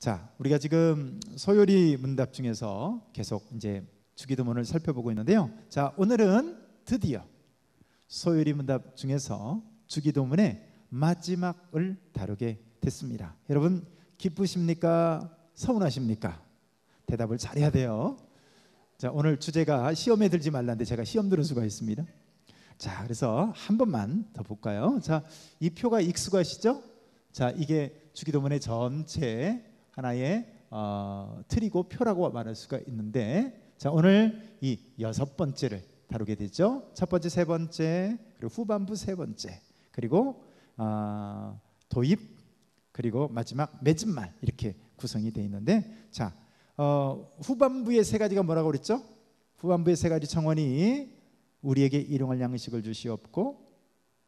자, 우리가 지금 소요리 문답 중에서 계속 이제 주기도문을 살펴보고 있는데요. 자, 오늘은 드디어 소요리 문답 중에서 주기도문의 마지막을 다루게 됐습니다. 여러분 기쁘십니까? 서운하십니까? 대답을 잘해야 돼요. 자, 오늘 주제가 시험에 들지 말라는데 제가 시험 들은 수가 있습니다. 자, 그래서 한 번만 더 볼까요? 자, 이 표가 익숙하시죠? 자, 이게 주기도문의 전체 하나의 틀이고 표라고 말할 수가 있는데, 자, 오늘 이 6번째를 다루게 되죠. 첫 번째, 세 번째, 그리고 후반부 세 번째, 그리고 도입, 그리고 마지막 맺음말, 이렇게 구성이 되어 있는데, 자, 후반부의 세 가지가 뭐라고 그랬죠? 후반부의 세 가지 청원이 우리에게 일용할 양식을 주시옵고,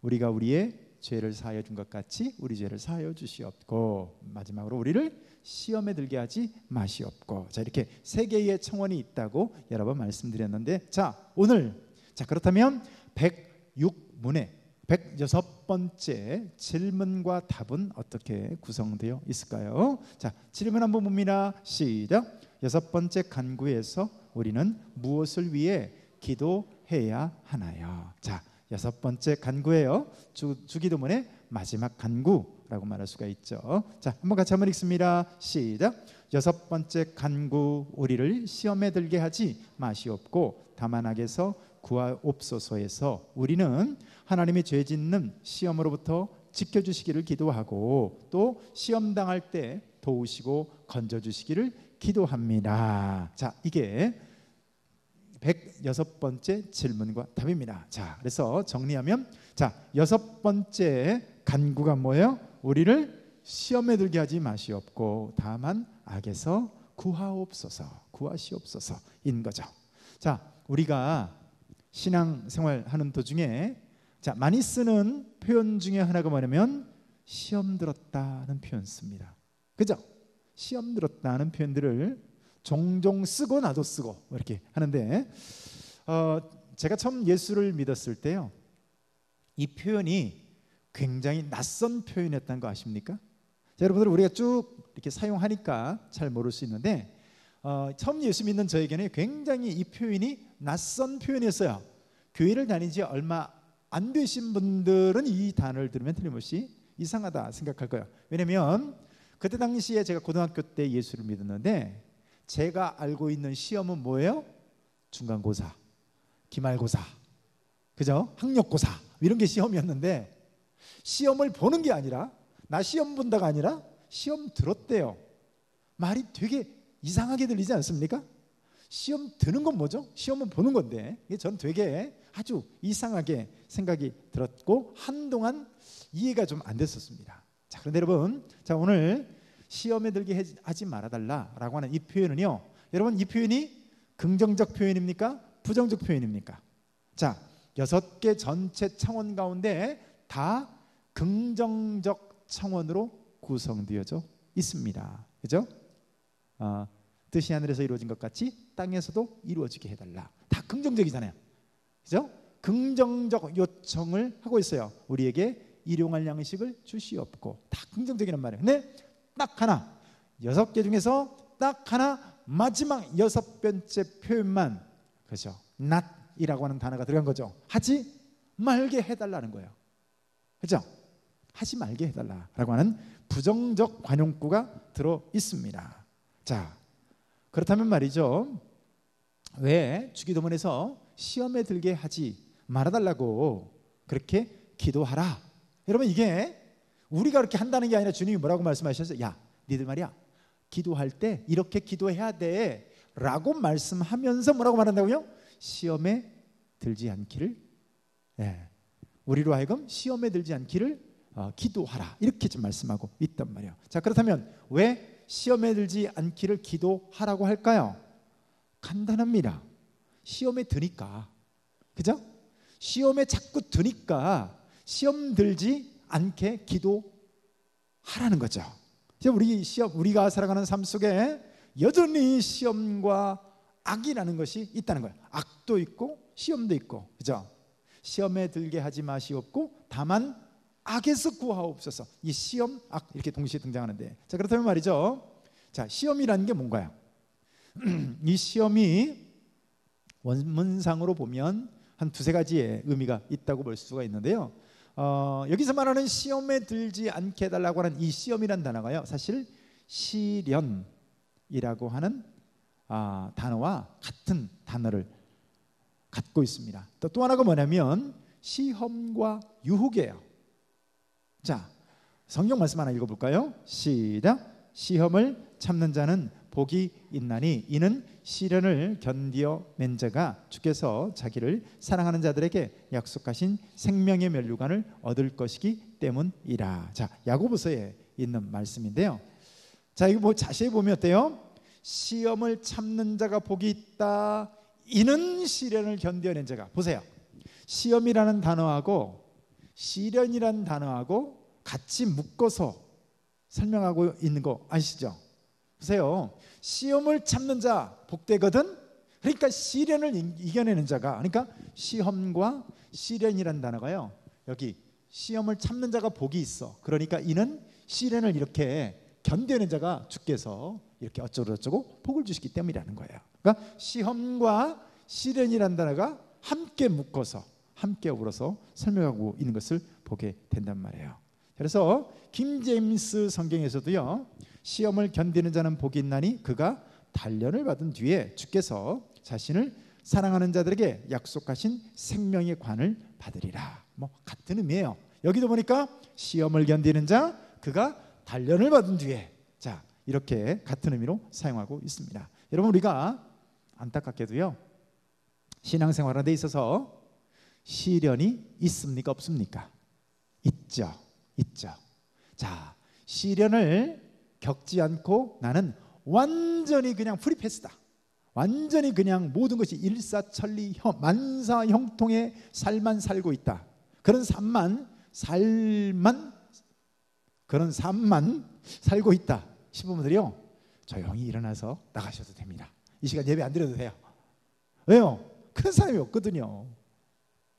우리가 우리의 죄를 사하여 준 것 같이 우리 죄를 사하여 주시옵고, 마지막으로 우리를 시험에 들게 하지 마시옵고. 자, 이렇게 세 개의 청원이 있다고 여러 번 말씀드렸는데, 자, 오늘, 자, 그렇다면 106문의 106번째 질문과 답은 어떻게 구성되어 있을까요? 자, 질문 한번 봅니다. 시작. 6번째 간구에서 우리는 무엇을 위해 기도해야 하나요? 자, 6번째 간구예요. 주기도문의 마지막 간구라고 말할 수가 있죠. 자, 한번 같이 한번 읽습니다. 시작. 6번째 간구, 우리를 시험에 들게 하지 마시옵고 다만 악에서 구하옵소서에서 우리는 하나님의 죄 짓는 시험으로부터 지켜주시기를 기도하고 또 시험 당할 때 도우시고 건져주시기를 기도합니다. 자, 이게 106번째 질문과 답입니다. 자, 그래서 정리하면, 자, 6번째 간구가 뭐예요? 우리를 시험에 들게 하지 마시옵고 다만 악에서 구하시옵소서인 거죠. 자, 우리가 신앙생활 하는 도중에 자, 많이 쓰는 표현 중에 하나가 뭐냐면 시험 들었다는 표현 씁니다. 그죠? 시험 들었다는 표현들을 종종 쓰고 나도 쓰고 이렇게 하는데, 제가 처음 예수를 믿었을 때요, 이 표현이 굉장히 낯선 표현이었다는 거 아십니까? 자, 여러분들 우리가 쭉 이렇게 사용하니까 잘 모를 수 있는데, 처음 예수 믿는 저에게는 굉장히 이 표현이 낯선 표현이었어요. 교회를 다니지 얼마 안 되신 분들은 이 단어를 들으면 틀림없이 이상하다 생각할 거예요. 왜냐하면 그때 당시에 제가 고등학교 때 예수를 믿었는데, 제가 알고 있는 시험은 뭐예요? 중간고사, 기말고사, 그죠? 학력고사, 이런 게 시험이었는데, 시험을 보는 게 아니라, 나 시험 본다가 아니라 시험 들었대요. 말이 되게 이상하게 들리지 않습니까? 시험 드는 건 뭐죠? 시험은 보는 건데, 이게 저는 되게 아주 이상하게 생각이 들었고 한동안 이해가 좀 안 됐었습니다. 자, 그런데 여러분, 자, 오늘 시험에 들게 하지 말아달라라고 하는 이 표현은요, 여러분, 이 표현이 긍정적 표현입니까? 부정적 표현입니까? 자, 6개 전체 청원 가운데 다 긍정적 청원으로 구성되어져 있습니다. 그죠? 뜻이 하늘에서 이루어진 것 같이 땅에서도 이루어지게 해달라. 다 긍정적이잖아요. 그죠? 긍정적 요청을 하고 있어요. 우리에게 일용할 양식을 주시옵고. 다 긍정적이란 말이에요. 근데 딱 하나, 6개 중에서 딱 하나, 마지막 6번째 표현만, 그죠? not이라고 하는 단어가 들어간 거죠. 하지 말게 해달라는 거예요. 그죠? 하지 말게 해달라라고 하는 부정적 관용구가 들어 있습니다. 자, 그렇다면 말이죠, 왜 주기도문에서 시험에 들게 하지 말아달라고 그렇게 기도하라? 여러분, 이게 우리가 그렇게 한다는 게 아니라 주님이 뭐라고 말씀하셨어요? 야, 니들 말이야, 기도할 때 이렇게 기도해야 돼 라고 말씀하면서 뭐라고 말한다고요? 시험에 들지 않기를, 우리로 하여금 시험에 들지 않기를 기도하라, 이렇게 좀 말씀하고 있단 말이에요. 자, 그렇다면 왜 시험에 들지 않기를 기도하라고 할까요? 간단합니다. 시험에 드니까. 그죠? 시험에 자꾸 드니까 시험 들지 않게 기도하라는 거죠. 우리가 살아가는 삶 속에 여전히 시험과 악이라는 것이 있다는 거예요. 악도 있고 시험도 있고, 그죠? 시험에 들게 하지 마시옵고 다만 악에서 구하옵소서. 이 시험, 악 이렇게 동시에 등장하는데, 자, 그렇다면 말이죠, 자, 시험이라는 게 뭔가요? 이 시험이 원문상으로 보면 한 두세 가지의 의미가 있다고 볼 수가 있는데요. 여기서 말하는 시험에 들지 않게 해달라고 하는 이 시험이란 단어가요, 사실 시련이라고 하는 단어와 같은 단어를 갖고 있습니다. 또 하나가 뭐냐면 시험과 유혹이에요. 자, 성경 말씀 하나 읽어볼까요? 시작. 시험을 참는 자는 복이 있나니 이는 시련을 견디어낸 자가 주께서 자기를 사랑하는 자들에게 약속하신 생명의 면류관을 얻을 것이기 때문이라. 자, 야고보서에 있는 말씀인데요. 자, 이거 자세히 보면 어때요? 시험을 참는 자가 복이 있다. 이는 시련을 견뎌낸 자가. 보세요. 시험이라는 단어하고 시련이라는 단어하고 같이 묶어서 설명하고 있는 거 아시죠? 보세요. 시험을 참는 자 복되거든. 그러니까 시련을 이겨내는 자가, 그러니까 시험과 시련이라는 단어가요, 여기 시험을 참는 자가 복이 있어. 그러니까 이는 시련을 이렇게 견뎌내는 자가 주께서 이렇게 어쩌고저쩌고 복을 주시기 때문이라는 거예요. 그러니까 시험과 시련이라는 단어가 함께 묶어서 함께 어우러서 설명하고 있는 것을 보게 된단 말이에요. 그래서 킹 제임스 성경에서도요, 시험을 견디는 자는 복이 있나니 그가 단련을 받은 뒤에 주께서 자신을 사랑하는 자들에게 약속하신 생명의 관을 받으리라. 뭐 같은 의미예요. 여기도 보니까 시험을 견디는 자, 그가 단련을 받은 뒤에, 자, 이렇게 같은 의미로 사용하고 있습니다. 여러분, 우리가 안타깝게도요, 신앙생활하는 데 있어서 시련이 있습니까? 없습니까? 있죠. 있죠. 자, 시련을 겪지 않고 나는 완전히 그냥 프리패스다. 완전히 그냥 모든 것이 일사천리 만사형통의 삶만 살고 있다. 그런 삶만 살고 있다 싶은 분들이요, 조용히 일어나서 나가셔도 됩니다. 이 시간 예배 안 드려도 돼요. 왜요? 그런 사람이 없거든요.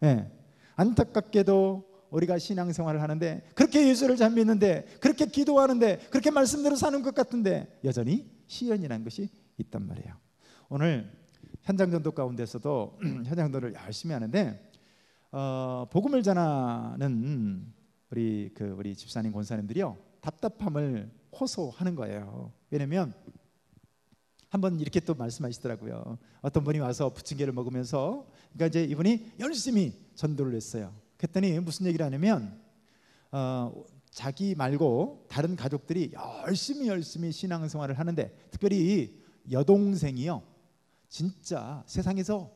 네. 안타깝게도 우리가 신앙생활을 하는데, 그렇게 예수를 잘 믿는데, 그렇게 기도하는데, 그렇게 말씀대로 사는 것 같은데 여전히 시련이라는 것이 있단 말이에요. 오늘 현장전도 가운데서도 현장전도를 열심히 하는데 복음을 전하는 우리 집사님 권사님들이요, 답답함을 호소하는 거예요. 왜냐면 한번 이렇게 또 말씀하시더라고요. 어떤 분이 와서 부침개를 먹으면서, 그러니까 이제 이분이 열심히 전도를 했어요. 그랬더니 무슨 얘기를 하냐면 자기 말고 다른 가족들이 열심히 신앙생활을 하는데, 특별히 여동생이요, 진짜 세상에서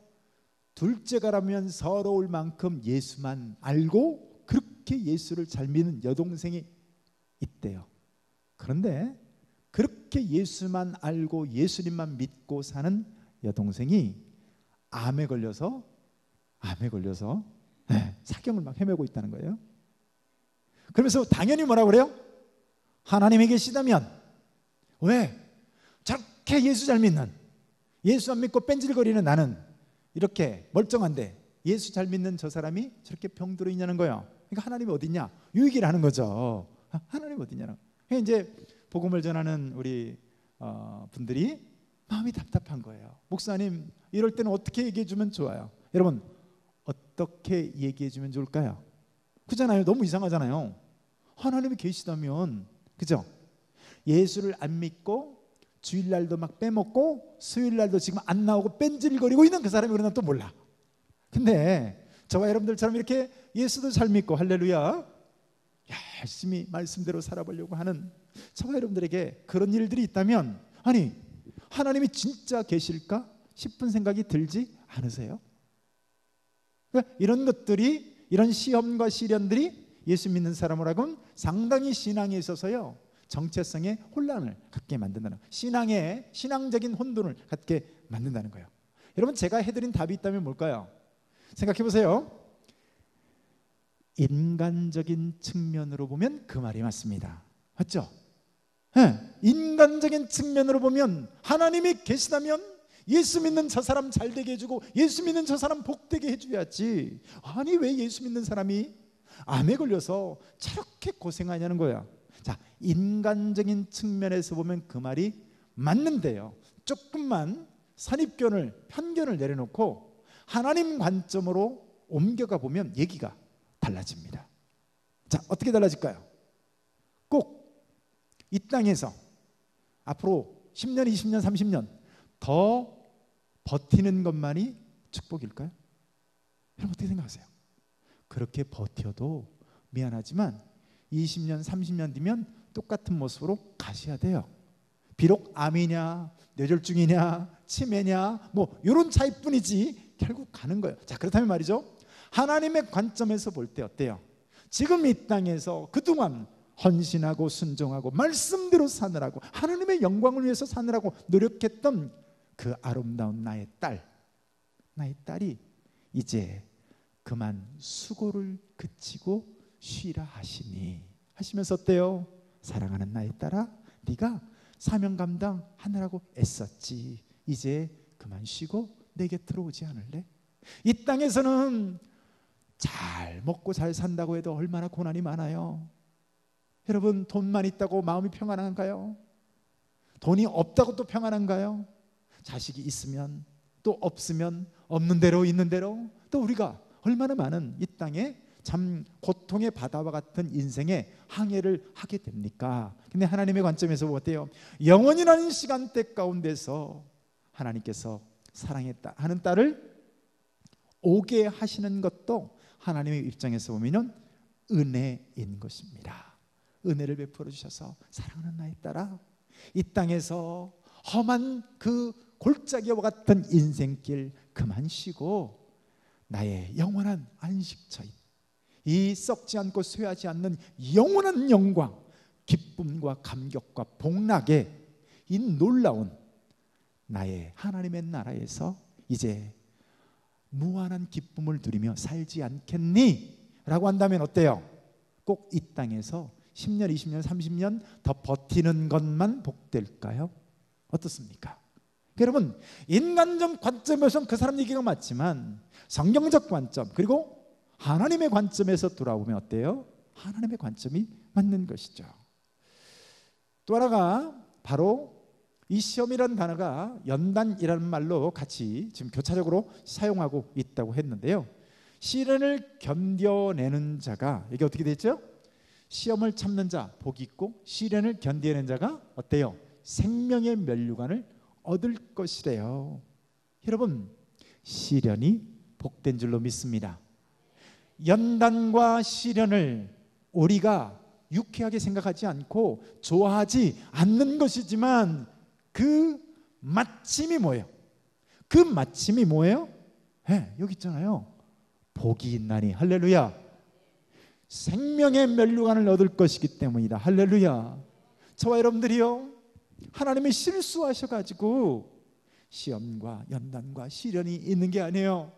둘째가라면 서러울 만큼 예수만 알고 그렇게 예수를 잘 믿는 여동생이 있대요. 그런데 그렇게 예수만 알고 예수님만 믿고 사는 여동생이 암에 걸려서 사경을 막 헤매고 있다는 거예요. 그러면서 당연히 뭐라고 그래요? 하나님이 계시다면 왜 저렇게 예수 잘 믿는, 예수 안 믿고 뺀질거리는 나는 이렇게 멀쩡한데 예수 잘 믿는 저 사람이 저렇게 병들어 있냐는 거예요. 그러니까 하나님이 어디 있냐, 이 얘기를 하는 거죠. 하나님 어디 있냐는. 그러니까 이제 복음을 전하는 우리 분들이 마음이 답답한 거예요. 목사님, 이럴 때는 어떻게 얘기해 주면 좋아요? 여러분, 어떻게 얘기해 주면 좋을까요? 그잖아요. 너무 이상하잖아요. 하나님이 계시다면, 그죠? 예수를 안 믿고 주일날도 막 빼먹고 수요일날도 지금 안 나오고 뺀질거리고 있는 그 사람이 그러나 또 몰라. 근데 저와 여러분들처럼 이렇게 예수도 잘 믿고 할렐루야 열심히 말씀대로 살아보려고 하는 저와 여러분들에게 그런 일들이 있다면, 아니 하나님이 진짜 계실까 싶은 생각이 들지 않으세요? 그러니까 이런 것들이, 이런 시험과 시련들이 예수 믿는 사람이라고는 상당히 신앙에 있어서요, 정체성의 혼란을 갖게 만든다는 거예요. 신앙적인 혼돈을 갖게 만든다는 거예요. 여러분, 제가 해드린 답이 있다면 뭘까요? 생각해 보세요. 인간적인 측면으로 보면 그 말이 맞습니다. 맞죠? 네. 인간적인 측면으로 보면 하나님이 계시다면 예수 믿는 저 사람 잘 되게 해주고 예수 믿는 저 사람 복되게 해줘야지. 아니 왜 예수 믿는 사람이 암에 걸려서 저렇게 고생하냐는 거야. 자, 인간적인 측면에서 보면 그 말이 맞는데요, 조금만 선입견을, 편견을 내려놓고 하나님 관점으로 옮겨가 보면 얘기가 달라집니다. 자, 어떻게 달라질까요? 꼭 이 땅에서 앞으로 10년, 20년, 30년 더 버티는 것만이 축복일까요? 여러분 어떻게 생각하세요? 그렇게 버텨도 미안하지만 20년, 30년 뒤면 똑같은 모습으로 가셔야 돼요. 비록 암이냐, 뇌졸중이냐, 치매냐, 뭐 이런 차이뿐이지 결국 가는 거예요. 자, 그렇다면 말이죠, 하나님의 관점에서 볼 때 어때요? 지금 이 땅에서 그동안 헌신하고 순종하고 말씀대로 사느라고 하나님의 영광을 위해서 사느라고 노력했던 그 아름다운 나의 딸이 이제 그만 수고를 그치고 쉬라 하시니, 하시면서 어때요? 사랑하는 나의 딸아, 네가 사명 감당하느라고 애썼지. 이제 그만 쉬고 내 곁으로 오지 않을래? 이 땅에서는 잘 먹고 잘 산다고 해도 얼마나 고난이 많아요. 여러분, 돈만 있다고 마음이 평안한가요? 돈이 없다고 또 평안한가요? 자식이 있으면 또 없으면 없는 대로 있는 대로 또 우리가 얼마나 많은 이 땅에 참 고통의 바다와 같은 인생의 항해를 하게 됩니까? 근데 하나님의 관점에서 어때요? 영원이라는 시간대 가운데서 하나님께서 사랑했다 하는 딸을 오게 하시는 것도 하나님의 입장에서 보면 은혜인 것입니다. 은혜를 베풀어 주셔서 사랑하는 나의 딸아, 이 땅에서 험한 그 골짜기와 같은 인생길 그만 쉬고 나의 영원한 안식처인 이 썩지 않고 쇠하지 않는 영원한 영광, 기쁨과 감격과 복락의 이 놀라운 나의 하나님의 나라에서 이제 무한한 기쁨을 누리며 살지 않겠니? 라고 한다면 어때요? 꼭 이 땅에서 10년, 20년, 30년 더 버티는 것만 복될까요? 어떻습니까? 여러분, 인간적 관점에서는 그 사람 얘기가 맞지만 성경적 관점 그리고 하나님의 관점에서 돌아보면 어때요? 하나님의 관점이 맞는 것이죠. 또 하나가 바로 이 시험이라는 단어가 연단이라는 말로 같이 지금 교차적으로 사용하고 있다고 했는데요, 시련을 견뎌내는 자가, 이게 어떻게 됐죠? 시험을 참는 자 복이 있고 시련을 견뎌내는 자가 어때요? 생명의 면류관을 얻을 것이래요. 여러분, 시련이 복된 줄로 믿습니다. 연단과 시련을 우리가 유쾌하게 생각하지 않고 좋아하지 않는 것이지만 그 마침이 뭐예요? 그 마침이 뭐예요? 네, 여기 있잖아요. 복이 있나니, 할렐루야. 생명의 면류관을 얻을 것이기 때문이다. 할렐루야. 저와 여러분들이요, 하나님이 실수하셔가지고 시험과 연단과 시련이 있는 게 아니에요.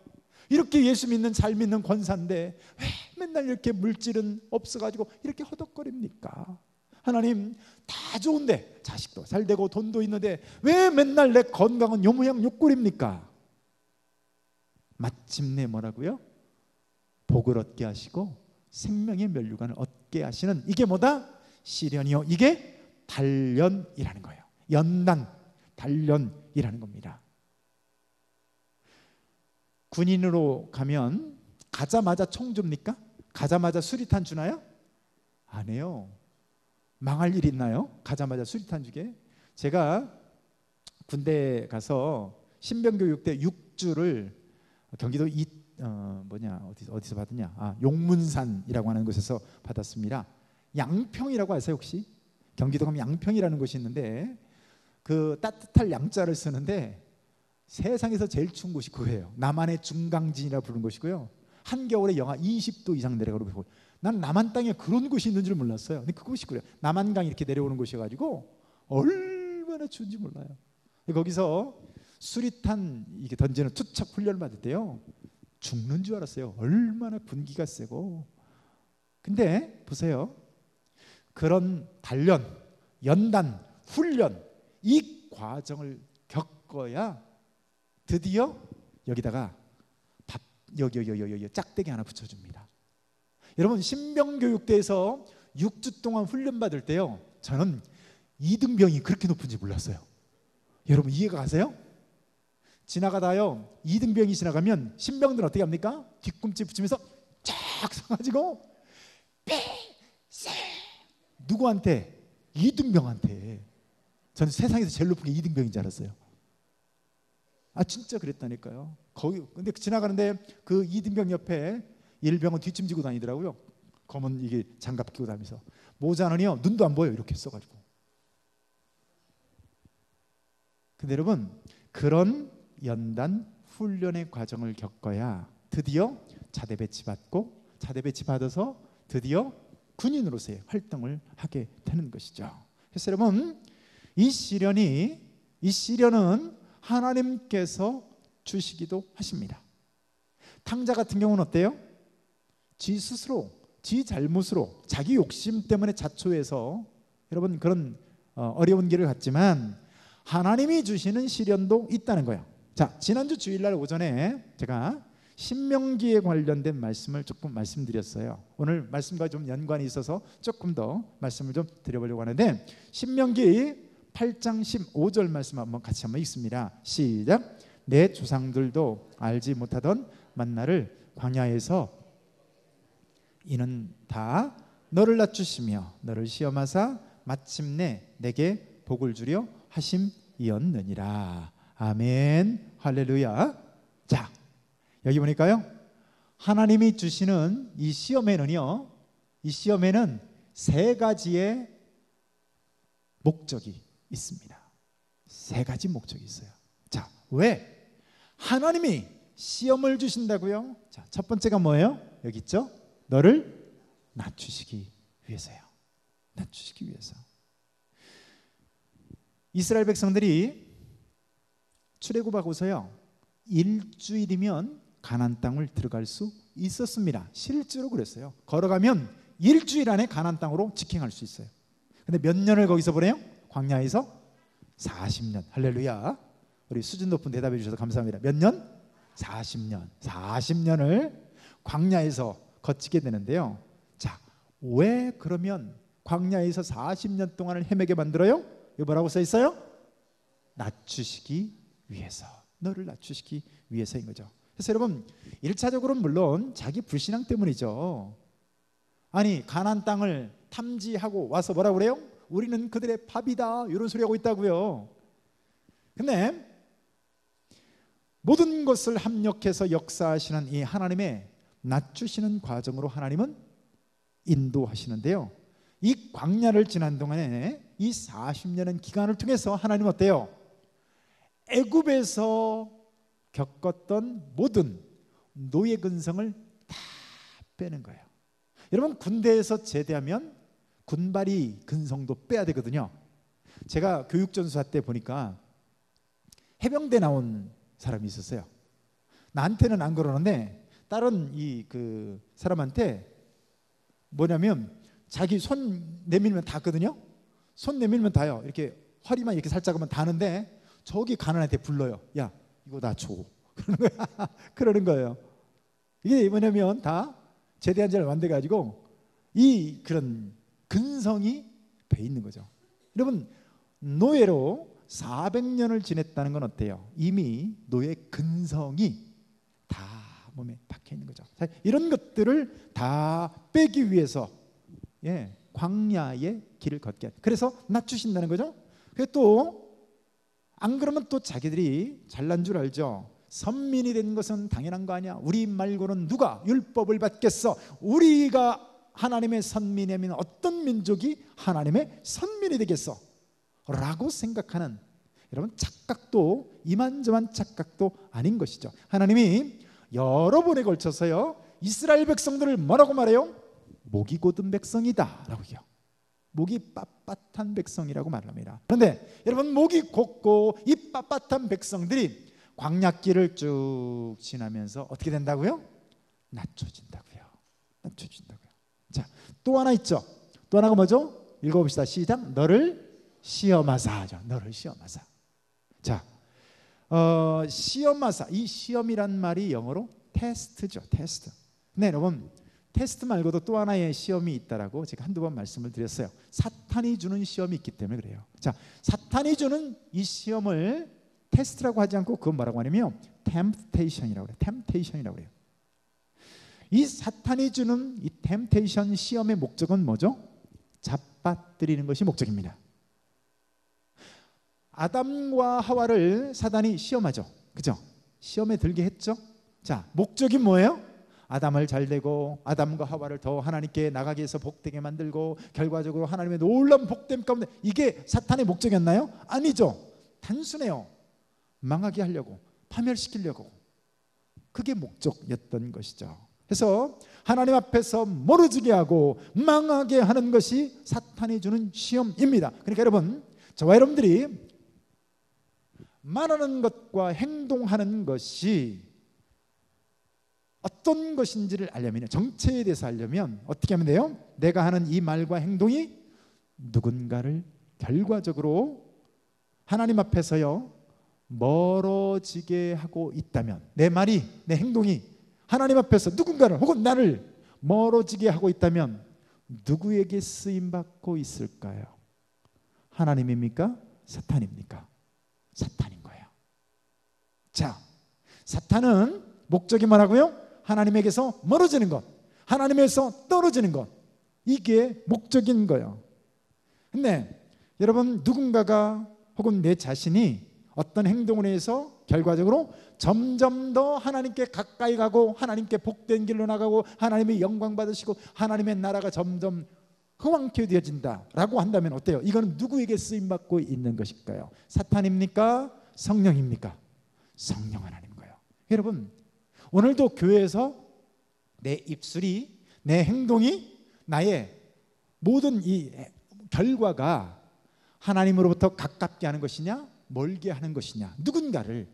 이렇게 예수 믿는 잘 믿는 권사인데 왜 맨날 이렇게 물질은 없어가지고 이렇게 허덕거립니까? 하나님 다 좋은데, 자식도 잘되고 돈도 있는데 왜 맨날 내 건강은 요 모양 요 꼴입니까? 마침내 뭐라고요? 복을 얻게 하시고 생명의 면류관을 얻게 하시는, 이게 뭐다? 시련이요, 이게 단련이라는 거예요. 연단, 단련이라는 겁니다. 군인으로 가면 가자마자 총 줍니까? 가자마자 수리탄 주나요? 안 해요. 망할 일 있나요? 가자마자 수리탄 주게. 제가 군대 가서 신병교육대 6주를 경기도 어디서 받았냐? 용문산이라고 하는 곳에서 받았습니다. 양평이라고 아세요 혹시? 경기도 가면 양평이라는 곳이 있는데 그 따뜻할 양자를 쓰는데 세상에서 제일 추운 곳이 그거예요. 남한의 중강진이라 부르는 곳이고요. 한겨울에 영하 20도 이상 내려가고, 난 남한 땅에 그런 곳이 있는 줄 몰랐어요. 근데 그곳이 그래요. 남한강 이렇게 내려오는 곳이어가지고 얼마나 추운지 몰라요. 거기서 수리탄 이게 던지는 투척 훈련을 받을 때요, 죽는 줄 알았어요. 얼마나 분기가 세고. 근데 보세요, 그런 단련, 연단, 훈련, 이 과정을 겪어야 드디어 여기다가 여기 짝대기 하나 붙여줍니다. 여러분, 신병교육대에서 6주 동안 훈련 받을 때요, 저는 이등병이 그렇게 높은지 몰랐어요. 여러분 이해가 가세요? 지나가다요 이등병이 지나가면 신병들은 어떻게 합니까? 뒤꿈치 붙이면서 쫙 서가지고 빼세 누구한테? 이등병한테. 저는 세상에서 제일 높은 게 이등병인 줄 알았어요. 아 진짜 그랬다니까요. 거기 근데 지나가는데 그 이등병 옆에 일병은 뒷짐지고 다니더라고요. 검은 이게 장갑 끼고 다니면서 모자는요 눈도 안 보여 이렇게 써가지고. 근데 여러분 그런 연단 훈련의 과정을 겪어야 드디어 자대 배치 받고 자대 배치 받아서 드디어 군인으로서의 활동을 하게 되는 것이죠. 그래서 여러분 이 시련은 하나님께서 주시기도 하십니다. 탕자 같은 경우는 어때요? 지 스스로 지 잘못으로 자기 욕심 때문에 자초해서 여러분 그런 어려운 길을 갔지만 하나님이 주시는 시련도 있다는 거예요. 자, 지난주 주일날 오전에 제가 신명기에 관련된 말씀을 조금 말씀드렸어요. 오늘 말씀과 좀 연관이 있어서 조금 더 말씀을 좀 드려보려고 하는데 신명기 8장 15절 말씀 한번 같이 한번 읽습니다. 시작. 내 조상들도 알지 못하던 만나를 광야에서 이는 다 너를 낮추시며 너를 시험하사 마침내 내게 복을 주려 하심이었느니라. 아멘. 할렐루야. 자, 여기 보니까요 하나님이 주시는 이 시험에는요 이 시험에는 세 가지의 목적이 있습니다. 세 가지 목적이 있어요. 자, 왜 하나님이 시험을 주신다고요? 자, 첫 번째가 뭐예요? 여기 있죠? 너를 낮추시기 위해서요. 낮추시기 위해서. 이스라엘 백성들이 출애굽하고서요 일주일이면 가나안 땅을 들어갈 수 있었습니다. 실제로 그랬어요. 걸어가면 일주일 안에 가나안 땅으로 직행할 수 있어요. 근데 몇 년을 거기서 보내요? 광야에서 40년. 할렐루야. 우리 수준 높은 대답해 주셔서 감사합니다. 몇 년? 40년. 40년을 광야에서 거치게 되는데요. 자, 왜 그러면 광야에서 40년 동안을 헤매게 만들어요? 이거 뭐라고 써 있어요? 낮추시기 위해서. 너를 낮추시기 위해서인 거죠. 그래서 여러분 1차적으로는 물론 자기 불신앙 때문이죠. 아니 가나안 땅을 탐지하고 와서 뭐라고 그래요? 우리는 그들의 밥이다 이런 소리 하고 있다고요. 근데 모든 것을 합력해서 역사하시는 이 하나님의 낮추시는 과정으로 하나님은 인도하시는데요. 이 광야를 지난 동안에 이 40년의 기간을 통해서 하나님은 어때요? 애굽에서 겪었던 모든 노예 근성을 다 빼는 거예요. 여러분 군대에서 제대하면 군발이 근성도 빼야 되거든요. 제가 교육전수사 때 보니까 해병대 나온 사람이 있었어요. 나한테는 안 그러는데 다른 그 사람한테 뭐냐면 자기 손 내밀면 닿거든요. 손 내밀면 닿아요. 이렇게 허리만 이렇게 살짝 하면 닿는데 저기 가는 애한테 불러요. 야 이거 나 줘. 그러는 거예요. 이게 뭐냐면 다 제대한 지 얼마 안 돼가지고 이 그런 근성이 배 있는 거죠. 여러분 노예로 400년을 지냈다는 건 어때요? 이미 노예 근성이 다 몸에 박혀 있는 거죠. 이런 것들을 다 빼기 위해서 광야의 길을 걷게 그래서 낮추신다는 거죠. 또 안 그러면 또 자기들이 잘난 줄 알죠. 선민이 된 것은 당연한 거 아니야. 우리 말고는 누가 율법을 받겠어. 우리가 하나님의 선민이면 어떤 민족이 하나님의 선민이 되겠어 라고 생각하는 여러분 착각도 이만저만 착각도 아닌 것이죠. 하나님이 여러 번에 걸쳐서요 이스라엘 백성들을 뭐라고 말해요? 목이 곧은 백성이다 라고 해요. 목이 빳빳한 백성이라고 말합니다. 그런데 여러분 목이 곧고 이 빳빳한 백성들이 광야길을 쭉 지나면서 어떻게 된다고요? 낮춰진다고요. 낮춰진다고요. 자, 또 하나 있죠. 또 하나가 뭐죠? 읽어봅시다. 시작. 너를 시험하사 하죠. 너를 시험하사. 자, 시험하사. 이 시험이란 말이 영어로 테스트죠. 테스트. 네, 여러분 테스트 말고도 또 하나의 시험이 있다라고 제가 한두 번 말씀을 드렸어요. 사탄이 주는 시험이 있기 때문에 그래요. 자, 사탄이 주는 이 시험을 테스트라고 하지 않고 그건 뭐라고 하냐면 temptation이라고 그래요. temptation이라고 그래요. 이 사탄이 주는 이 템테이션 시험의 목적은 뭐죠? 잡아뜨리는 것이 목적입니다. 아담과 하와를 사단이 시험하죠. 그죠? 시험에 들게 했죠. 자, 목적이 뭐예요? 아담을 잘되고 아담과 하와를 더 하나님께 나가게 해서 복되게 만들고 결과적으로 하나님의 놀라운 복됨 가운데, 이게 사탄의 목적이었나요? 아니죠. 단순해요. 망하게 하려고, 파멸시키려고. 그게 목적이었던 것이죠. 그래서 하나님 앞에서 멀어지게 하고 망하게 하는 것이 사탄이 주는 시험입니다. 그러니까 여러분, 저와 여러분들이 말하는 것과 행동하는 것이 어떤 것인지를 알려면, 정체에 대해서 알려면 어떻게 하면 돼요? 내가 하는 이 말과 행동이 누군가를 결과적으로 하나님 앞에서요 멀어지게 하고 있다면, 내 말이, 내 행동이 하나님 앞에서 누군가를 혹은 나를 멀어지게 하고 있다면 누구에게 쓰임받고 있을까요? 하나님입니까? 사탄입니까? 사탄인 거예요. 자, 사탄은 목적이 뭐라고요? 하나님에게서 멀어지는 것, 하나님에서 떨어지는 것, 이게 목적인 거예요. 근데 여러분, 누군가가 혹은 내 자신이 어떤 행동을 해서 결과적으로 점점 더 하나님께 가까이 가고 하나님께 복된 길로 나가고 하나님의 영광 받으시고 하나님의 나라가 점점 흥왕케 되어진다라고 한다면 어때요? 이거는 누구에게 쓰임받고 있는 것일까요? 사탄입니까? 성령입니까? 성령 하나님 거예요. 여러분, 오늘도 교회에서 내 입술이, 내 행동이, 나의 모든 이 결과가 하나님으로부터 가깝게 하는 것이냐, 멀게 하는 것이냐, 누군가를,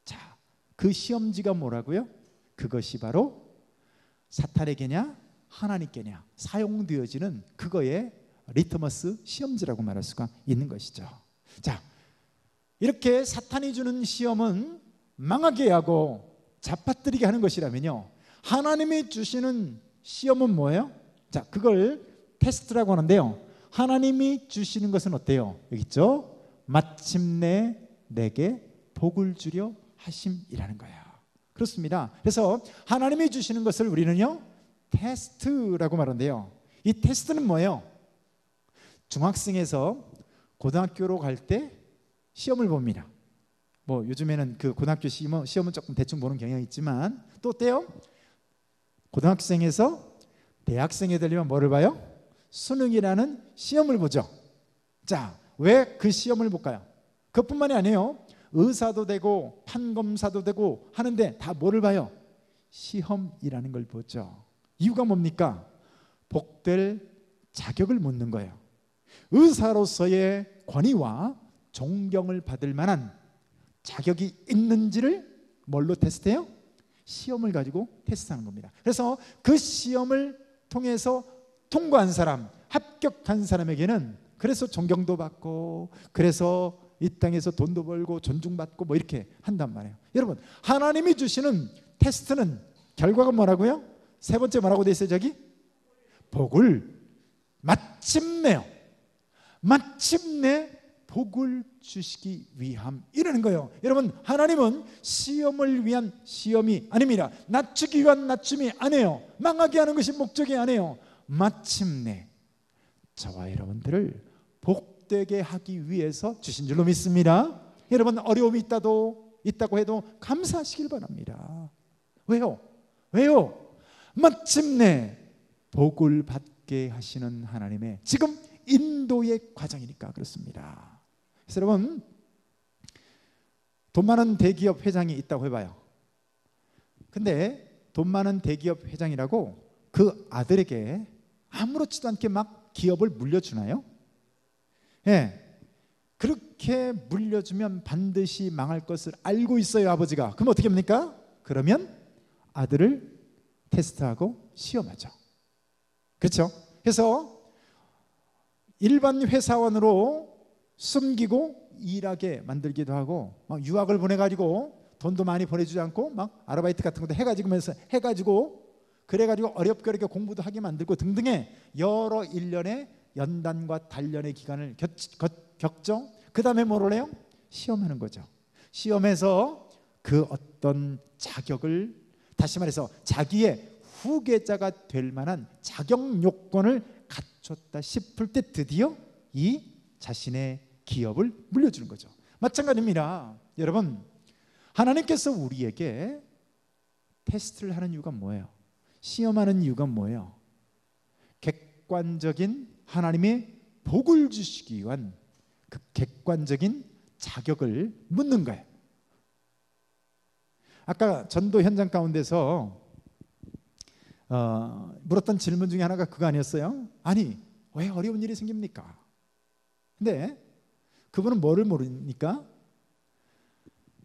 자, 그 시험지가 뭐라고요? 그것이 바로 사탄에게냐 하나님께냐 사용되어지는 그거의 리트머스 시험지라고 말할 수가 있는 것이죠. 자, 이렇게 사탄이 주는 시험은 망하게 하고 잡아뜨리게 하는 것이라면요, 하나님이 주시는 시험은 뭐예요? 자, 그걸 테스트라고 하는데요, 하나님이 주시는 것은 어때요? 여기 있죠? 마침내 내게 복을 주려 하심이라는 거예요. 그렇습니다. 그래서 하나님이 주시는 것을 우리는요 테스트라고 말하는데요, 이 테스트는 뭐예요? 중학생에서 고등학교로 갈 때 시험을 봅니다. 뭐 요즘에는 그 고등학교 시험은 조금 대충 보는 경향이 있지만, 또 어때요? 고등학생에서 대학생이 되려면 뭐를 봐요? 수능이라는 시험을 보죠. 자, 왜 그 시험을 볼까요? 그것뿐만이 아니에요. 의사도 되고 판검사도 되고 하는데 다 뭐를 봐요? 시험이라는 걸 보죠. 이유가 뭡니까? 복될 자격을 묻는 거예요. 의사로서의 권위와 존경을 받을 만한 자격이 있는지를 뭘로 테스트해요? 시험을 가지고 테스트하는 겁니다. 그래서 그 시험을 통해서 통과한 사람, 합격한 사람에게는 그래서 존경도 받고, 그래서 이 땅에서 돈도 벌고 존중받고 뭐 이렇게 한단 말이에요. 여러분, 하나님이 주시는 테스트는 결과가 뭐라고요? 세 번째 뭐라고 돼 있어요? 저기 복을 마침내요. 마침내 복을 주시기 위함이라는 거예요. 여러분, 하나님은 시험을 위한 시험이 아닙니다. 낮추기 위한 낮춤이 아니에요. 망하게 하는 것이 목적이 아니에요. 마침내 저와 여러분들을 복되게 하기 위해서 주신 줄로 믿습니다. 여러분, 어려움이 있다고 해도 감사하시길 바랍니다. 왜요? 마침내 복을 받게 하시는 하나님의 지금 인도의 과정이니까 그렇습니다. 그래서 여러분, 돈 많은 대기업 회장이 있다고 해봐요. 근데 돈 많은 대기업 회장이라고 그 아들에게 아무렇지도 않게 막 기업을 물려주나요? 예, 그렇게 물려주면 반드시 망할 것을 알고 있어요, 아버지가. 그럼 어떻게 합니까? 그러면 아들을 테스트하고 시험하죠. 그렇죠? 그래서 일반 회사원으로 숨기고 일하게 만들기도 하고, 막 유학을 보내가지고 돈도 많이 보내주지 않고 막 아르바이트 같은 것도 해가지고 그래가지고 어렵게 공부도 하게 만들고 등등의 여러 일련의 연단과 단련의 기간을 겪죠. 그 다음에 뭘 해요? 시험하는 거죠. 시험에서 그 어떤 자격을, 다시 말해서 자기의 후계자가 될 만한 자격 요건을 갖췄다 싶을 때 드디어 이 자신의 기업을 물려주는 거죠. 마찬가지입니다. 여러분, 하나님께서 우리에게 테스트를 하는 이유가 뭐예요? 시험하는 이유가 뭐예요? 객관적인 하나님의 복을 주시기 위한 그 객관적인 자격을 묻는 거예요. 아까 전도 현장 가운데서 물었던 질문 중에 하나가 그거 아니었어요? 아니, 왜 어려운 일이 생깁니까? 근데 그분은 뭐를 모르니까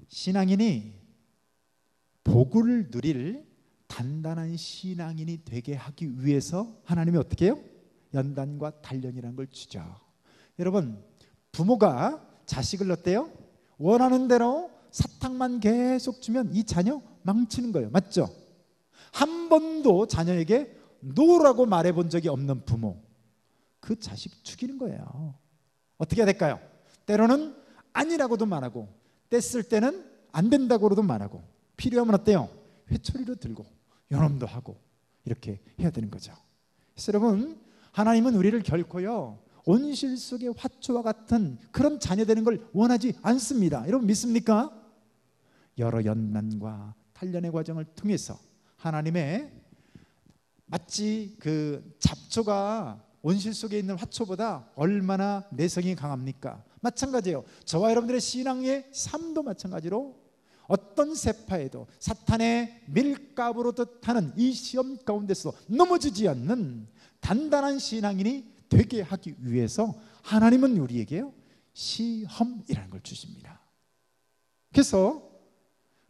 신앙인이 복을 누릴 단단한 신앙인이 되게 하기 위해서 하나님이 어떻게 해요? 연단과 단련이라는 걸 주죠. 여러분, 부모가 자식을 어때요? 원하는 대로 사탕만 계속 주면 이 자녀 망치는 거예요. 맞죠? 한 번도 자녀에게 노라고 말해본 적이 없는 부모, 그 자식 죽이는 거예요. 어떻게 해야 될까요? 때로는 아니라고도 말하고, 뗐을 때는 안 된다고도 말하고, 필요하면 어때요? 회초리로 들고 연험도 하고, 이렇게 해야 되는 거죠. 그래서 여러분, 하나님은 우리를 결코요 온실 속의 화초와 같은 그런 자녀 되는 걸 원하지 않습니다. 여러분 믿습니까? 여러 연난과 단련의 과정을 통해서 하나님의, 마치 그 잡초가 온실 속에 있는 화초보다 얼마나 내성이 강합니까? 마찬가지예요. 저와 여러분들의 신앙의 삶도 마찬가지로 어떤 세파에도 사탄의 밀가부로 뜻하는 이 시험 가운데서 넘어지지 않는 단단한 신앙인이 되게 하기 위해서 하나님은 우리에게요 시험이라는 걸 주십니다. 그래서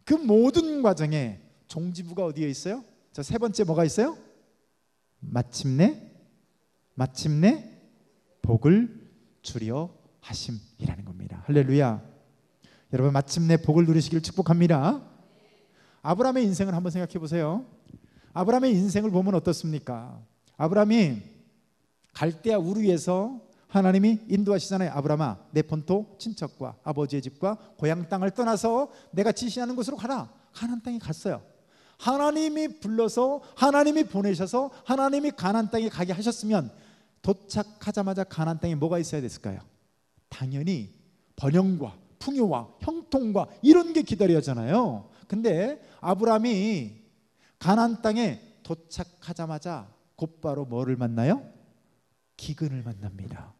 그 모든 과정에 종지부가 어디에 있어요? 자, 세 번째 뭐가 있어요? 마침내 복을 주려 하심이라는 겁니다. 할렐루야. 여러분, 마침내 복을 누리시길 축복합니다. 아브라함의 인생을 한번 생각해 보세요. 아브라함의 인생을 보면 어떻습니까? 아브라함이 갈대아 우르에서 하나님이 인도하시잖아요. 아브라함아, 내 본토 친척과 아버지의 집과 고향 땅을 떠나서 내가 지시하는 곳으로 가라. 가나안 땅에 갔어요. 하나님이 불러서, 하나님이 보내셔서 하나님이 가나안 땅에 가게 하셨으면 도착하자마자 가나안 땅에 뭐가 있어야 됐을까요? 당연히 번영과 풍요와 형통과 이런 게 기다려잖아요. 근데 아브라함이 가나안 땅에 도착하자마자 곧바로 뭐를 만나요? 기근을 만납니다.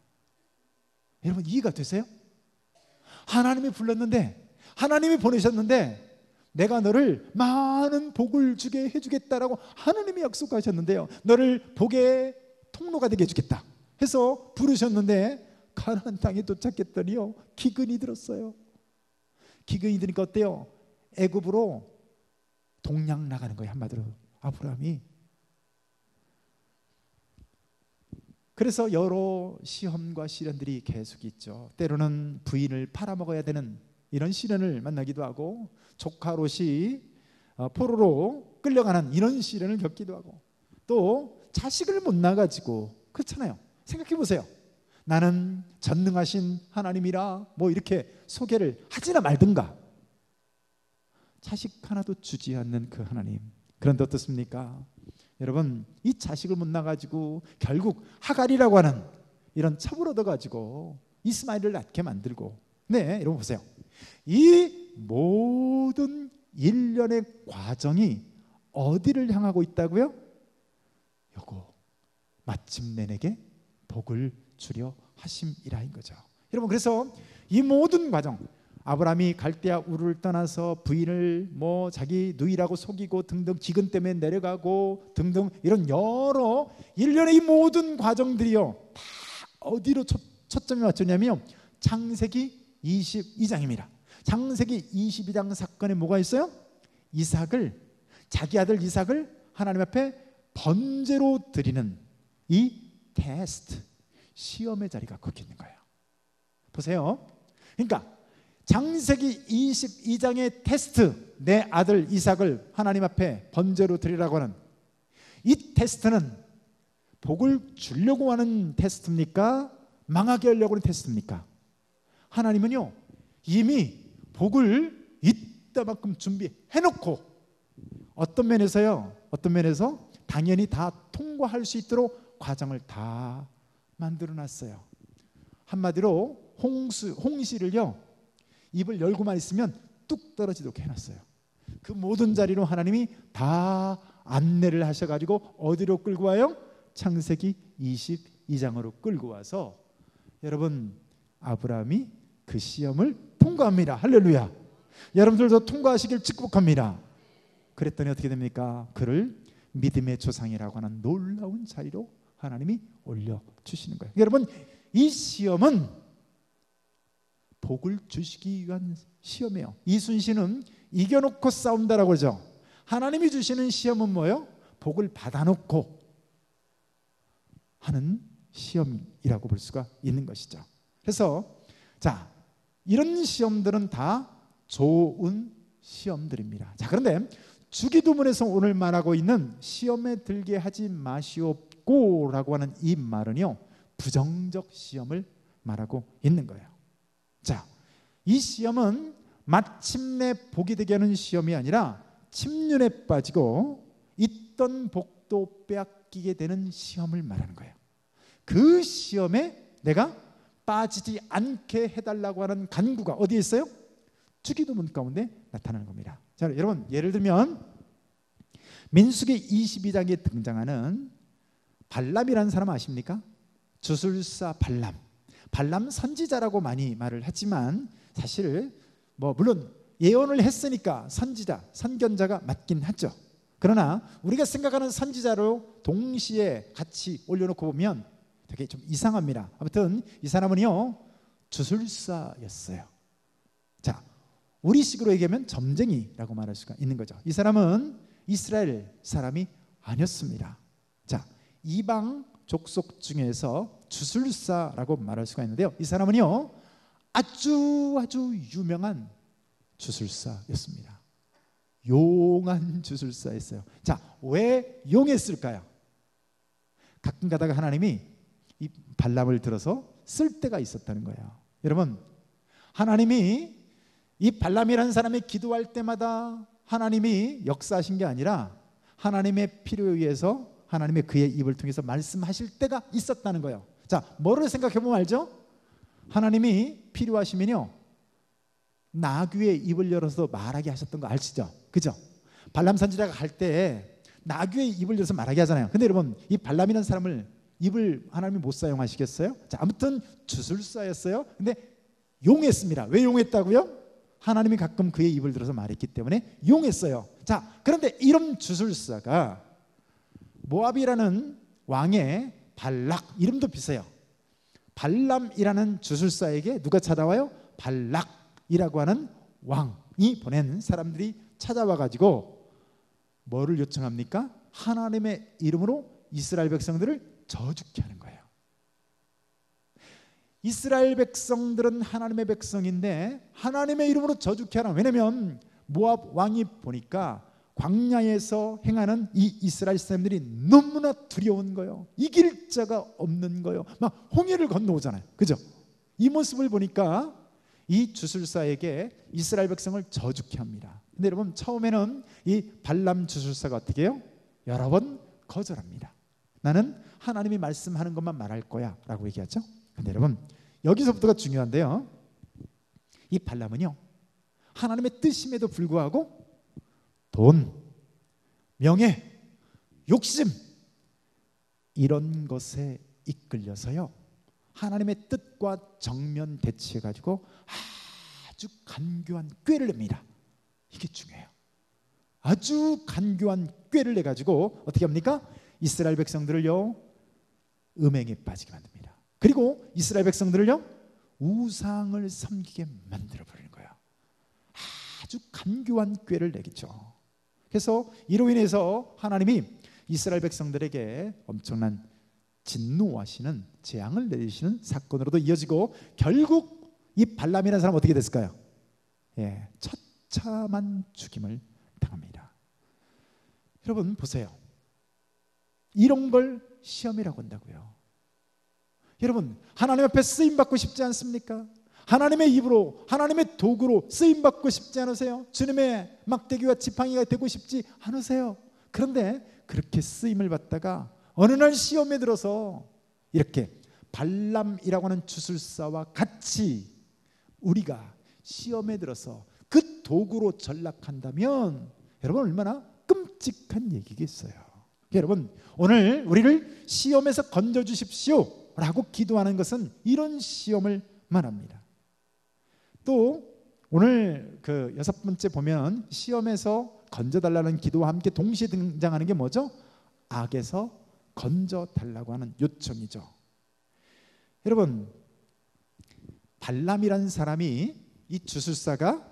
여러분, 이해가 되세요? 하나님이 불렀는데, 하나님이 보내셨는데, 내가 너를 많은 복을 주게 해주겠다라고 하나님이 약속하셨는데요, 너를 복의 통로가 되게 해주겠다 해서 부르셨는데 가나안 땅에 도착했더니요 기근이 들었어요. 기근이 드니까 어때요? 애굽으로 동양 나가는 거예요. 한마디로 아브라함이. 그래서 여러 시험과 시련들이 계속 있죠. 때로는 부인을 팔아먹어야 되는 이런 시련을 만나기도 하고, 조카 롯이 포로로 끌려가는 이런 시련을 겪기도 하고, 또 자식을 못 낳아가지고, 그렇잖아요. 생각해 보세요. 나는 전능하신 하나님이라 뭐 이렇게 소개를 하지나 말든가, 자식 하나도 주지 않는 그 하나님. 그런데 어떻습니까? 여러분, 이 자식을 못 낳아가지고 결국 하갈이라고 하는 이런 첩을 얻어가지고 이스마엘을 낳게 만들고, 네, 여러분 보세요. 이 모든 일련의 과정이 어디를 향하고 있다고요? 요거 마침내 내게 복을 주려 하심이라인 거죠. 여러분, 그래서 이 모든 과정, 아브라함이 갈대아 우르를 떠나서 부인을 뭐 자기 누이라고 속이고 등등, 기근 때문에 내려가고 등등, 이런 여러 일련의 이 모든 과정들이요 다 어디로 초점이 맞췄냐면요, 창세기 22장입니다. 창세기 22장 사건에 뭐가 있어요? 이삭을, 자기 아들 이삭을 하나님 앞에 번제로 드리는 이 테스트, 시험의 자리가 거기 있는 거예요. 보세요. 그러니까 창세기 22장의 테스트, 내 아들 이삭을 하나님 앞에 번제로 드리라고 하는 이 테스트는 복을 주려고 하는 테스트입니까? 망하게 하려고 하는 테스트입니까? 하나님은요, 이미 복을 이따만큼 준비해놓고 어떤 면에서요, 어떤 면에서 당연히 다 통과할 수 있도록 과정을 다 만들어놨어요. 한마디로 홍시를요, 입을 열고만 있으면 뚝 떨어지도록 해놨어요. 그 모든 자리로 하나님이 다 안내를 하셔가지고 어디로 끌고 와요? 창세기 22장으로 끌고 와서 여러분, 아브라함이 그 시험을 통과합니다. 할렐루야. 여러분들도 통과하시길 축복합니다. 그랬더니 어떻게 됩니까? 그를 믿음의 조상이라고 하는 놀라운 자리로 하나님이 올려주시는 거예요. 여러분, 이 시험은 복을 주시기 위한 시험이에요. 이순신은 이겨놓고 싸운다라고 그러죠. 하나님이 주시는 시험은 뭐예요? 복을 받아놓고 하는 시험이라고 볼 수가 있는 것이죠. 그래서 자, 이런 시험들은 다 좋은 시험들입니다. 자, 그런데 주기도문에서 오늘 말하고 있는 시험에 들게 하지 마시옵고라고 하는 이 말은요, 부정적 시험을 말하고 있는 거예요. 자, 이 시험은 마침내 복이 되게 하는 시험이 아니라 침륜에 빠지고 있던 복도 빼앗기게 되는 시험을 말하는 거예요. 그 시험에 내가 빠지지 않게 해달라고 하는 간구가 어디에 있어요? 주기도문 가운데 나타나는 겁니다. 자, 여러분, 예를 들면 민수기 22장에 등장하는 발람이라는 사람 아십니까? 주술사 발람. 발람 선지자라고 많이 말을 하지만 사실 물론 예언을 했으니까 선지자, 선견자가 맞긴 하죠. 그러나 우리가 생각하는 선지자로 동시에 같이 올려놓고 보면 되게 좀 이상합니다. 아무튼 이 사람은요, 주술사였어요. 자, 우리식으로 얘기하면 점쟁이라고 말할 수가 있는 거죠. 이 사람은 이스라엘 사람이 아니었습니다. 자, 이방 족속 중에서 주술사라고 말할 수가 있는데요, 이 사람은요, 아주 유명한 주술사였습니다. 용한 주술사였어요. 자, 왜 용했을까요? 가끔 가다가 하나님이 이 발람을 들어서 쓸 때가 있었다는 거예요. 여러분, 하나님이 이 발람이라는 사람이 기도할 때마다 하나님이 역사하신 게 아니라 하나님의 필요에 의해서 하나님의 그의 입을 통해서 말씀하실 때가 있었다는 거예요. 자, 뭐를 생각해 보면 알죠? 하나님이 필요하시면요, 나귀의 입을 열어서 말하게 하셨던 거 아시죠? 그죠? 발람 선지자가 갈 때 나귀의 입을 열어서 말하게 하잖아요. 근데 여러분, 이 발람이라는 사람을 입을 하나님이 못 사용하시겠어요? 자, 아무튼 주술사였어요. 근데 용했습니다. 왜 용했다고요? 하나님이 가끔 그의 입을 들어서 말했기 때문에 용했어요. 자, 그런데 이런 주술사가 모압이라는 왕의 발락, 이름도 비슷해요. 발람이라는 주술사에게 누가 찾아와요? 발락이라고 하는 왕이 보낸 사람들이 찾아와 가지고 뭐를 요청합니까? 하나님의 이름으로 이스라엘 백성들을 저주케 하는 거예요. 이스라엘 백성들은 하나님의 백성인데 하나님의 이름으로 저주케 하라. 왜냐하면 모압 왕이 보니까 광야에서 행하는 이 이스라엘 사람들이 너무나 두려운 거예요. 이길 자가 없는 거예요. 막 홍해를 건너오잖아요. 그죠? 이 모습을 보니까 이 주술사에게 이스라엘 백성을 저주케 합니다. 근데 여러분, 처음에는 이 발람 주술사가 어떻게 해요? 여러 번 거절합니다. 나는 하나님이 말씀하는 것만 말할 거야 라고 얘기하죠. 근데 여러분, 여기서부터가 중요한데요, 이 발람은요, 하나님의 뜻임에도 불구하고 돈, 명예, 욕심, 이런 것에 이끌려서요, 하나님의 뜻과 정면 대치해 가지고 아주 간교한 꾀를 냅니다. 이게 중요해요. 아주 간교한 꾀를 내 가지고 어떻게 합니까? 이스라엘 백성들을요, 음행에 빠지게 만듭니다. 그리고 이스라엘 백성들을요, 우상을 섬기게 만들어 버리는 거예요. 아주 간교한 꾀를 내겠죠. 그래서 이로 인해서 하나님이 이스라엘 백성들에게 엄청난 진노하시는, 재앙을 내리시는 사건으로도 이어지고 결국 이 발람이라는 사람은 어떻게 됐을까요? 예, 처참한 죽임을 당합니다. 여러분 보세요. 이런 걸 시험이라고 한다고요. 여러분, 하나님 앞에 쓰임받고 싶지 않습니까? 하나님의 입으로, 하나님의 도구로 쓰임받고 싶지 않으세요? 주님의 막대기와 지팡이가 되고 싶지 않으세요? 그런데 그렇게 쓰임을 받다가 어느 날 시험에 들어서 이렇게 발람이라고 하는 주술사와 같이 우리가 시험에 들어서 그 도구로 전락한다면 여러분 얼마나 끔찍한 얘기겠어요. 여러분, 오늘 우리를 시험에서 건져주십시오 라고 기도하는 것은 이런 시험을 말합니다. 또 오늘 그 6번째 보면 시험에서 건져달라는 기도와 함께 동시에 등장하는 게 뭐죠? 악에서 건져달라고 하는 요청이죠. 여러분, 발람이라는 사람이, 이 주술사가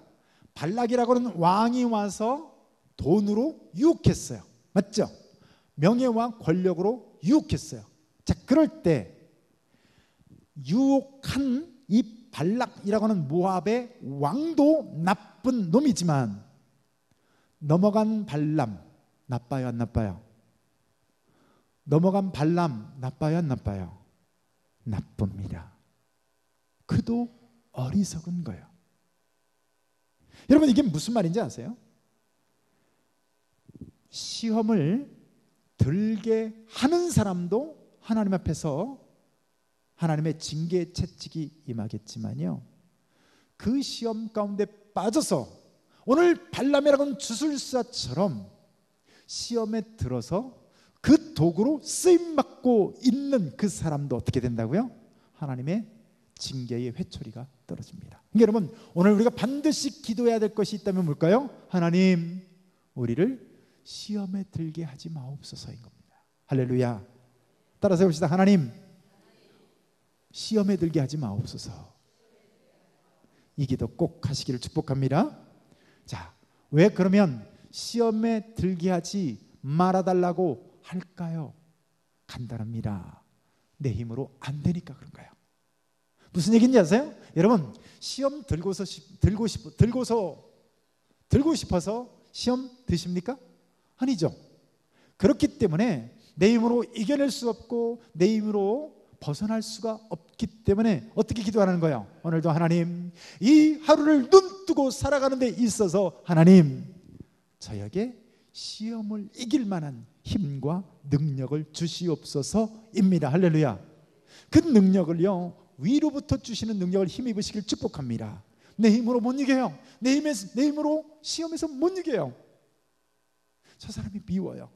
발락이라고 하는 왕이 와서 돈으로 유혹했어요. 맞죠? 명예와 권력으로 유혹했어요. 자, 그럴 때 유혹한 이 발락이라고 하는 모압의 왕도 나쁜 놈이지만 넘어간 발람 나빠요, 안 나빠요? 넘어간 발람 나빠요, 안 나빠요? 나쁩니다. 그도 어리석은 거예요. 여러분, 이게 무슨 말인지 아세요? 시험을 들게 하는 사람도 하나님 앞에서 하나님의 징계 채찍이 임하겠지만요, 그 시험 가운데 빠져서 오늘 발람이라고 하는 주술사처럼 시험에 들어서 그 도구로 쓰임받고 있는 그 사람도 어떻게 된다고요? 하나님의 징계의 회초리가 떨어집니다. 그러니까 여러분, 오늘 우리가 반드시 기도해야 될 것이 있다면 뭘까요? 하나님, 우리를 시험에 들게 하지 마옵소서인 겁니다. 할렐루야. 따라서 해봅시다. 하나님, 시험에 들게 하지 마옵소서. 이 기도 꼭 하시기를 축복합니다. 자, 왜 그러면 시험에 들게 하지 말아달라고 할까요? 간단합니다. 내 힘으로 안 되니까 그런 거예요. 무슨 얘기인지 아세요? 여러분, 시험 들고 싶어서 시험 드십니까? 아니죠. 그렇기 때문에 내 힘으로 이겨낼 수 없고 내 힘으로 벗어날 수가 없기 때문에 어떻게 기도하는 거예요? 오늘도 하나님, 이 하루를 눈뜨고 살아가는 데 있어서 하나님, 저에게 시험을 이길 만한 힘과 능력을 주시옵소서입니다. 할렐루야. 그 능력을요, 위로부터 주시는 능력을 힘입으시길 축복합니다. 내 힘으로 못 이겨요. 내 힘으로 시험에서 못 이겨요. 저 사람이 미워요.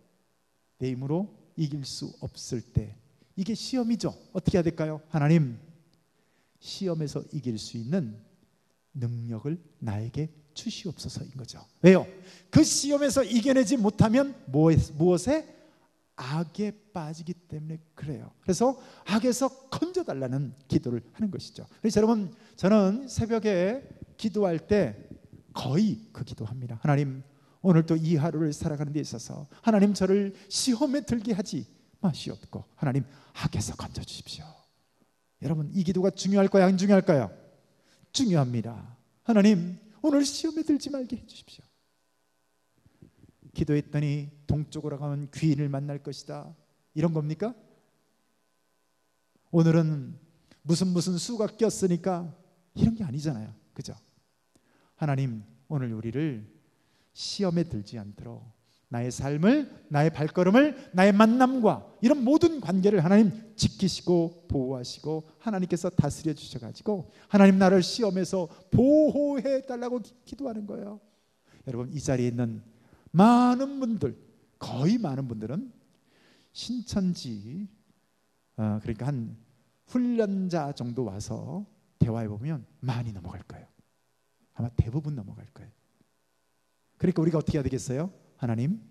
내 힘으로 이길 수 없을 때 이게 시험이죠. 어떻게 해야 될까요? 하나님, 시험에서 이길 수 있는 능력을 나에게 주시옵소서인 거죠. 왜요? 그 시험에서 이겨내지 못하면 무엇에? 악에 빠지기 때문에 그래요. 그래서 악에서 건져달라는 기도를 하는 것이죠. 그래서 여러분, 저는 새벽에 기도할 때 거의 그 기도합니다. 하나님, 오늘도 이 하루를 살아가는 데 있어서 하나님, 저를 시험에 들게 하지 마시옵고 하나님, 악에서 건져주십시오. 여러분, 이 기도가 중요할까요? 안 중요할까요? 중요합니다. 하나님, 오늘 시험에 들지 말게 해주십시오. 기도했더니 동쪽으로 가면 귀인을 만날 것이다, 이런 겁니까? 오늘은 무슨 수가 꼈으니까, 이런 게 아니잖아요. 그죠? 하나님, 오늘 우리를 시험에 들지 않도록 나의 삶을, 나의 발걸음을, 나의 만남과 이런 모든 관계를 하나님 지키시고 보호하시고 하나님께서 다스려 주셔가지고 하나님, 나를 시험에서 보호해 달라고 기도하는 거예요. 여러분, 이 자리에 있는 많은 분들, 거의 많은 분들은 신천지, 그러니까 한 훈련자 정도 와서 대화해 보면 많이 넘어갈 거예요. 아마 대부분 넘어갈 거예요. 그러니까 우리가 어떻게 해야 되겠어요? 하나님,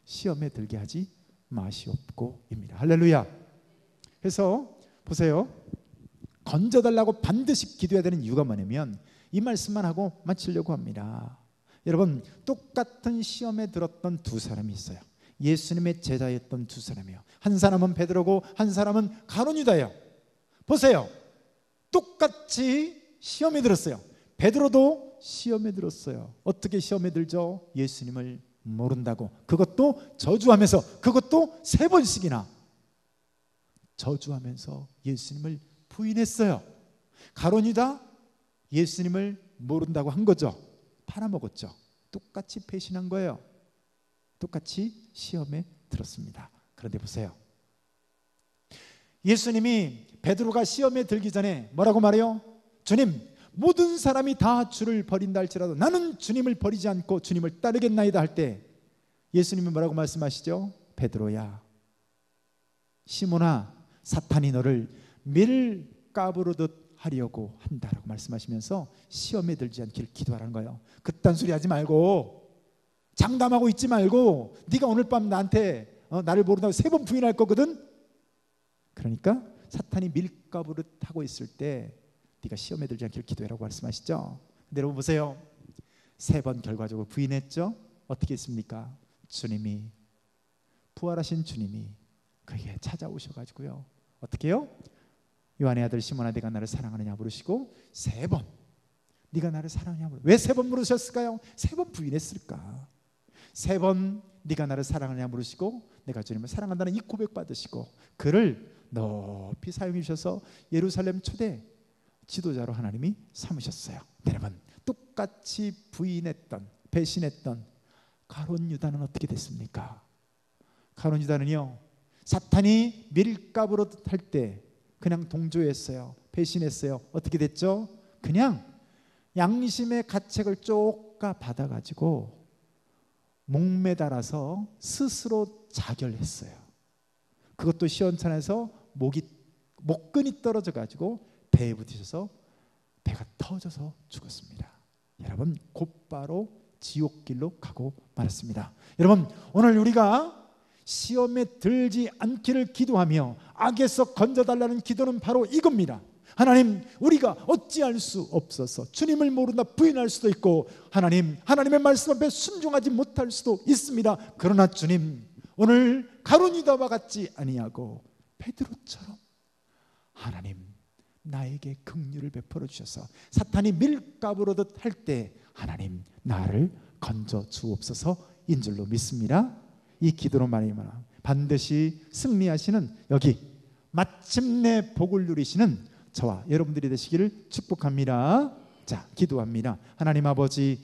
시험에 들게 하지 마시옵고입니다. 할렐루야. 그래서 보세요, 건져달라고 반드시 기도해야 되는 이유가 뭐냐면 이 말씀만 하고 마치려고 합니다. 여러분, 똑같은 시험에 들었던 두 사람이 있어요. 예수님의 제자였던 두 사람이요. 한 사람은 베드로고 한 사람은 가룟 유다예요. 보세요, 똑같이 시험에 들었어요. 베드로도 시험에 들었어요. 어떻게 시험에 들죠? 예수님을 모른다고, 그것도 저주하면서, 그것도 3번씩이나 저주하면서 예수님을 부인했어요. 가룟 유다 예수님을 모른다고 한 거죠. 팔아먹었죠. 똑같이 배신한 거예요. 똑같이 시험에 들었습니다. 그런데 보세요, 예수님이 베드로가 시험에 들기 전에 뭐라고 말해요? 주님, 모든 사람이 다 주를 버린다 할지라도 나는 주님을 버리지 않고 주님을 따르겠나이다 할 때 예수님이 뭐라고 말씀하시죠? 베드로야, 시몬아, 사탄이 너를 밀가부르듯 하려고 한다라고 말씀하시면서 시험에 들지 않기를 기도하라는 거예요. 그딴 소리 하지 말고, 장담하고 있지 말고, 네가 오늘 밤 나한테 나를 모른다고 3번 부인할 거거든. 그러니까 사탄이 밀가부르듯 하고 있을 때 네가 시험에 들지 않기를 기도해라고 말씀하시죠. 근데 여러분 보세요, 3번 결과적으로 부인했죠. 어떻게 했습니까? 주님이, 부활하신 주님이 그에게 찾아오셔가지고요, 어떻게 해요? 요한의 아들 시몬아, 네가 나를 사랑하느냐 물으시고 3번 네가 나를 사랑하느냐 물으시고, 왜 3번 물으셨을까요? 3번 부인했을까? 3번 네가 나를 사랑하느냐 물으시고 내가 주님을 사랑한다는 이 고백 받으시고 그를 높이 사용해 주셔서 예루살렘 초대 지도자로 하나님이 삼으셨어요. 여러분, 똑같이 부인했던, 배신했던 가룟 유다는 어떻게 됐습니까? 가룟 유다는요, 사탄이 밀가부르듯 할 때 그냥 동조했어요. 배신했어요. 어떻게 됐죠? 그냥 양심의 가책을 쪼까 받아가지고 목매달아서 스스로 자결했어요. 그것도 시원찮아서 목근이 떨어져가지고 배에 부딪혀서 배가 터져서 죽었습니다. 여러분, 곧바로 지옥길로 가고 말았습니다. 여러분, 오늘 우리가 시험에 들지 않기를 기도하며 악에서 건져달라는 기도는 바로 이겁니다. 하나님, 우리가 어찌할 수 없어서 주님을 모른다 부인할 수도 있고, 하나님의 말씀 앞에 순종하지 못할 수도 있습니다. 그러나 주님, 오늘 가룟 유다와 같지 아니하고 베드로처럼 하나님, 나에게 긍휼을 베풀어 주셔서 사탄이 밀가부르듯 할 때 하나님, 나를 건져 주옵소서 인 줄로 믿습니다. 이 기도로 말미암아 반드시 승리하시는, 여기 마침내 복을 누리시는 저와 여러분들이 되시기를 축복합니다. 자, 기도합니다. 하나님 아버지,